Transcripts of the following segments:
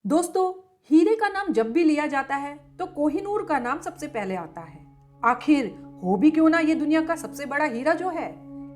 दोस्तों, हीरे का नाम जब भी लिया जाता है तो कोहिनूर का नाम सबसे पहले आता है। आखिर हो भी क्यों ना ये दुनिया का सबसे बड़ा हीरा जो है,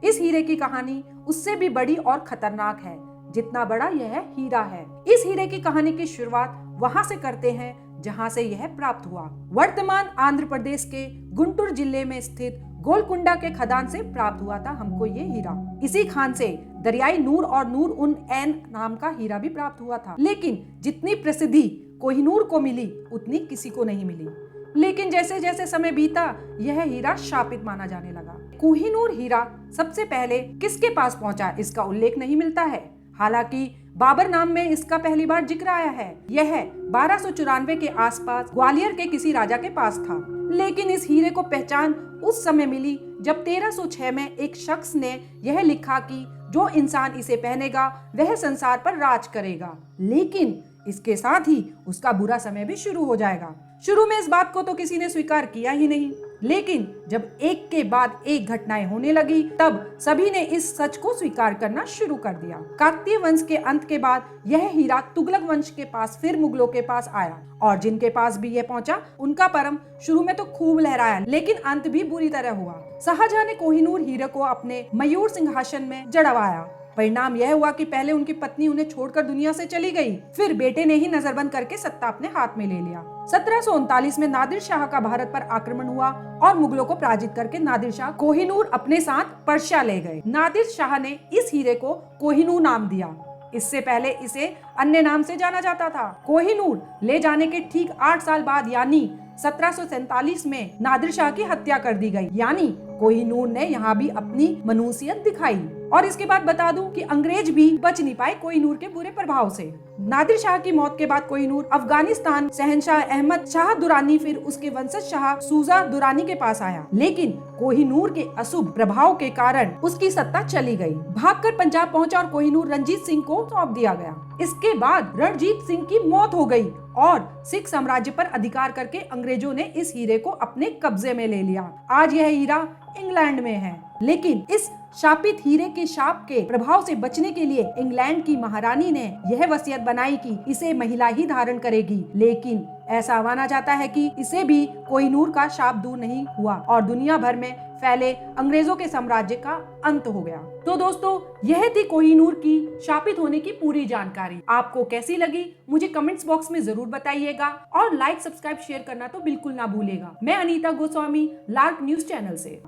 इस हीरे की कहानी उससे भी बड़ी और खतरनाक है जितना बड़ा यह हीरा है। इस हीरे की कहानी की शुरुआत वहां से करते हैं जहां से यह प्राप्त हुआ। वर्तमान आंध्र प्रदेश के गुंटूर जिले में स्थित गोलकुंडा के खदान से प्राप्त हुआ था हमको ये हीरा। इसी खान से दरियाई नूर और नूर उन एन नाम का हीरा भी प्राप्त हुआ था। लेकिन जितनी प्रसिद्धि कोहिनूर को मिली उतनी किसी को नहीं मिली। लेकिन जैसे जैसे समय बीता यह हीरा शापित माना जाने लगा। कोहिनूर हीरा सबसे पहले किसके पास पहुंचा इसका उल्लेख नहीं मिलता है। हालांकि बाबर नाम में इसका पहली बार जिक्र आया है। यह 1294 के आसपास ग्वालियर के किसी राजा के पास था। लेकिन इस हीरे को पहचान उस समय मिली जब 1306 में एक शख्स ने यह लिखा कि जो इंसान इसे पहनेगा वह संसार पर राज करेगा। लेकिन इसके साथ ही उसका बुरा समय भी शुरू हो जाएगा। शुरू में इस बात को तो किसी ने स्वीकार किया ही नहीं, लेकिन जब एक के बाद एक घटनाएं होने लगी तब सभी ने इस सच को स्वीकार करना शुरू कर दिया। काकतीय वंश के अंत के बाद यह हीरा तुगलक वंश के पास फिर मुगलों के पास आया और जिनके पास भी यह पहुंचा उनका परम शुरू में तो खूब लहराया, लेकिन अंत भी बुरी तरह हुआ। शाहजहां ने कोहिनूर हीरे को अपने मयूर सिंहासन में जड़वाया। परिणाम यह हुआ कि पहले उनकी पत्नी उन्हें छोड़कर दुनिया से चली गई, फिर बेटे ने ही नजरबंद करके सत्ता अपने हाथ में ले लिया। 1739 में नादिर शाह का भारत पर आक्रमण हुआ और मुगलों को पराजित करके नादिर शाह कोहिनूर अपने साथ पर्शिया ले गए। नादिर शाह ने इस हीरे को कोहिनूर नाम दिया। इससे पहले इसे अन्य नाम से जाना जाता था। कोहिनूर ले जाने के ठीक 8 साल बाद यानी 1747 में नादिर शाह की हत्या कर दी गई। यानी कोहिनूर ने यहाँ भी अपनी मनुष्यत दिखाई। और इसके बाद बता दूं कि अंग्रेज भी बच नहीं पाए कोहिनूर के बुरे प्रभाव से। नादिर शाह की मौत के बाद कोहिनूर अफगानिस्तान शहंशाह अहमद शाह दुरानी फिर उसके वंशज शाह सूजा दुरानी के पास आया। लेकिन कोहिनूर के अशुभ प्रभाव के कारण उसकी सत्ता चली गई। भागकर पंजाब पहुंचा और कोहिनूर रणजीत सिंह को सौंप दिया गया। इसके बाद रणजीत सिंह की मौत हो गई और सिख साम्राज्य पर अधिकार करके अंग्रेजों ने इस हीरे को अपने कब्जे में ले लिया। आज यह हीरा इंग्लैंड में है। लेकिन इस शापित हीरे के शाप के प्रभाव से बचने के लिए इंग्लैंड की महारानी ने यह वसीयत बनाई कि इसे महिला ही धारण करेगी। लेकिन ऐसा माना जाता है कि इसे भी कोहिनूर का शाप दूर नहीं हुआ और दुनिया भर में फैले अंग्रेजों के साम्राज्य का अंत हो गया। तो दोस्तों, यह थी कोहिनूर की शापित होने की पूरी जानकारी। आपको कैसी लगी मुझे कमेंट्स बॉक्स में जरूर बताइएगा और लाइक, सब्सक्राइब, शेयर करना तो बिल्कुल ना भूलेगा। मैं Anita Goswami, lark news channel से।